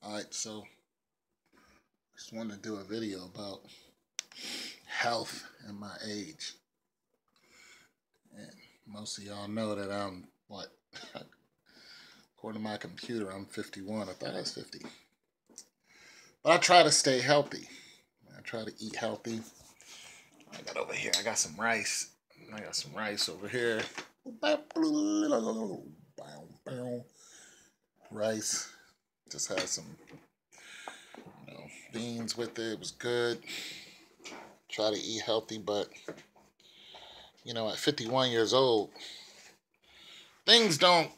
Alright, so just wanted to do a video about health and my age. And most of y'all know that I'm, what, according to my computer, I'm 51. I thought I was 50. But I try to stay healthy. I try to eat healthy. I got over here, I got some rice. I got some rice over here. Rice. Just had some beans with it. It was good. Try to eat healthy, but at 51 years old, things don't,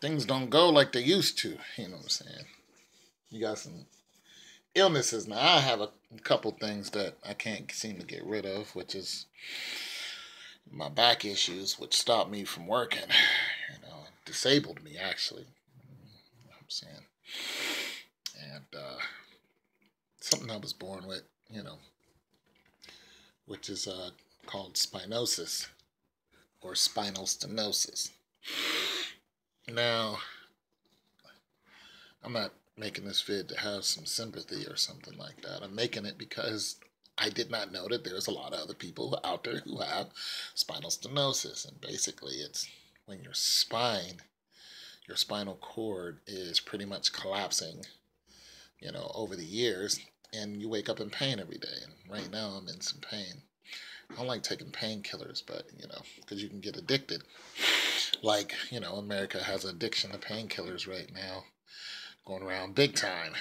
things don't go like they used to. You know what I'm saying? You got some illnesses now. I have a couple things that I can't seem to get rid of, which is my back issues, which stopped me from working. Disabled me actually. You know what I'm saying? And something I was born with, which is called spinosis or spinal stenosis. Now, I'm not making this vid to have some sympathy or something like that. I'm making it because I did not know that there's a lot of other people out there who have spinal stenosis. And basically it's when your spinal cord is pretty much collapsing, over the years, and you wake up in pain every day. And right now I'm in some pain. I don't like taking painkillers, but, because you can get addicted. Like, America has addiction to painkillers right now, going around big time,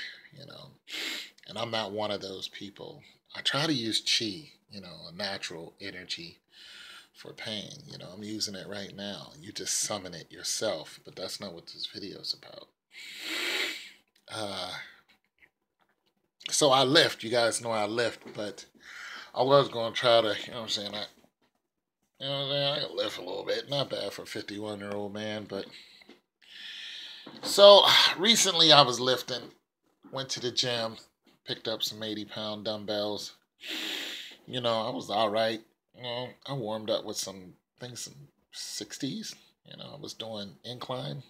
And I'm not one of those people. I try to use chi, a natural energy for pain. I'm using it right now. You just summon it yourself, but that's not what this video is about. So I lift. You guys know I lift, but I was going to try to, I can lift a little bit. Not bad for a 51-year-old man, but... So, recently I was lifting. Went to the gym. Picked up some 80-pound dumbbells. I was alright. I warmed up with some 60s. I was doing incline.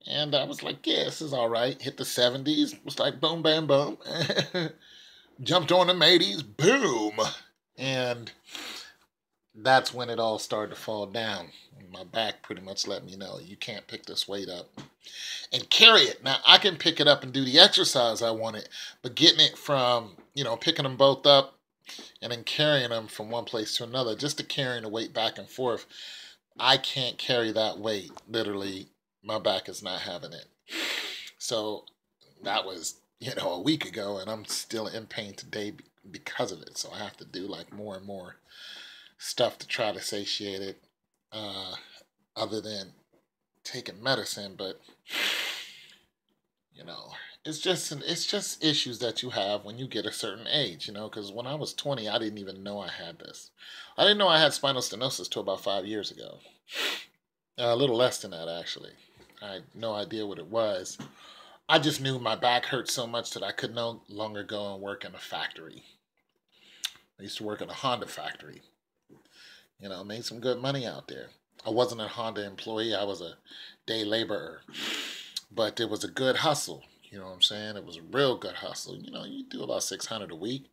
And I was like, yeah, this is alright. Hit the 70s. Was like, boom, bam, boom. Jumped on them 80s. Boom. And that's when it all started to fall down. My back pretty much let me know, you can't pick this weight up and carry it. Now, I can pick it up and do the exercise I want it, but getting it from, picking them both up and then carrying them from one place to another, just to carrying the weight back and forth, I can't carry that weight. Literally, my back is not having it. So that was, a week ago, and I'm still in pain today because of it. So I have to do like more and more stuff to try to satiate it, other than taking medicine. But it's just issues that you have when you get a certain age, because when I was 20, I didn't even know I had this. I didn't know I had spinal stenosis till about 5 years ago. A little less than that, actually. I had no idea what it was. I just knew my back hurt so much that I could no longer go and work in a factory. I used to work in a Honda factory. Made some good money out there. I wasn't a Honda employee. I was a day laborer. But it was a good hustle. You know what I'm saying? It was a real good hustle. You do about $600 a week.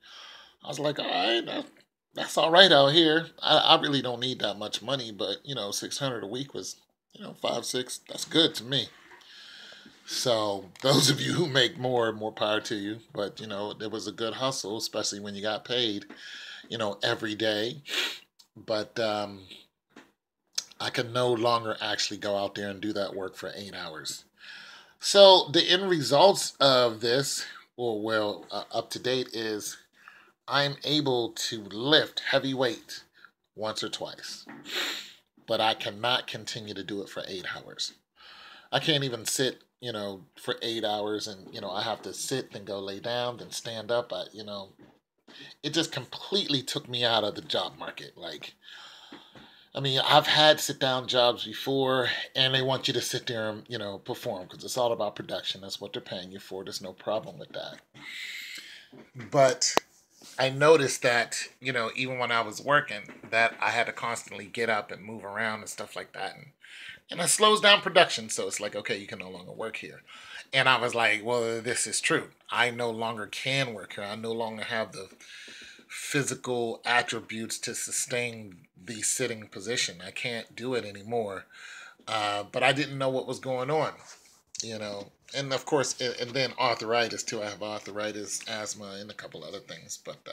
I was like, all right, that's all right out here. I really don't need that much money, but, $600 a week was, 5, 6, that's good to me. So those of you who make more power to you. But, it was a good hustle, especially when you got paid, every day. But I can no longer actually go out there and do that work for 8 hours. So the end results of this, up to date, is I'm able to lift heavy weight once or twice. But I cannot continue to do it for 8 hours. I can't even sit, for 8 hours, and, I have to sit, then go lay down, then stand up. It just completely took me out of the job market. I've had sit-down jobs before, and they want you to sit there and, perform, because it's all about production. That's what they're paying you for. There's no problem with that. But I noticed that, even when I was working, that I had to constantly get up and move around and stuff like that. And it slows down production. So it's like, okay, you can no longer work here. And I was like, well, this is true. I no longer can work here. I no longer have the physical attributes to sustain the sitting position. I can't do it anymore. But I didn't know what was going on, you know. And of course, and then arthritis too. I have arthritis, asthma, and a couple other things. But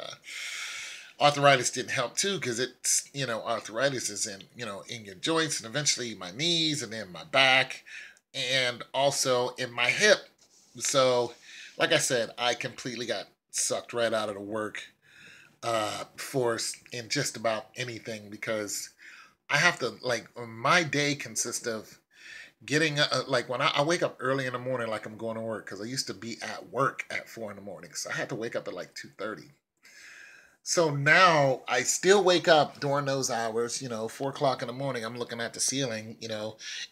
arthritis didn't help too because it's, arthritis is in, in your joints and eventually my knees and then my back and also in my hip. So, like I said, I completely got sucked right out of the work force in just about anything because I have to, like, my day consists of getting like when I wake up early in the morning like I'm going to work because I used to be at work at 4 in the morning, so I had to wake up at like 2:30. So now I still wake up during those hours, 4 o'clock in the morning. I'm looking at the ceiling,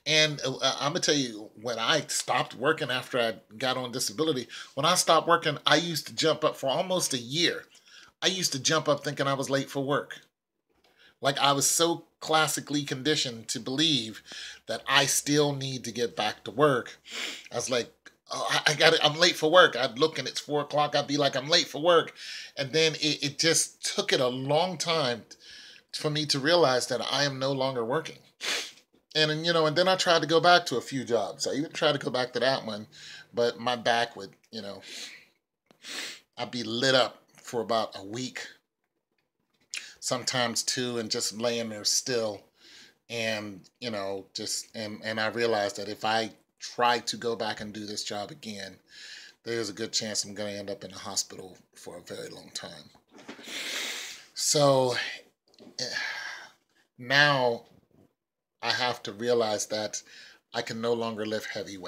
and I'm gonna tell you, when I stopped working after I got on disability, when I stopped working, I used to jump up for almost a year. I used to jump up thinking I was late for work. Like I was so classically conditioned to believe that I still need to get back to work. I was like, oh, I got it. I'm late for work. I'd look and it's 4 o'clock. I'd be like, I'm late for work. And then it just took it a long time for me to realize that I am no longer working. And then I tried to go back to a few jobs. I even tried to go back to that one, but my back would, I'd be lit up for about a week, sometimes two, and just laying there still. And just and I realized that if I try to go back and do this job again, there's a good chance I'm going to end up in a hospital for a very long time. So eh, now I have to realize that I can no longer lift heavy weights.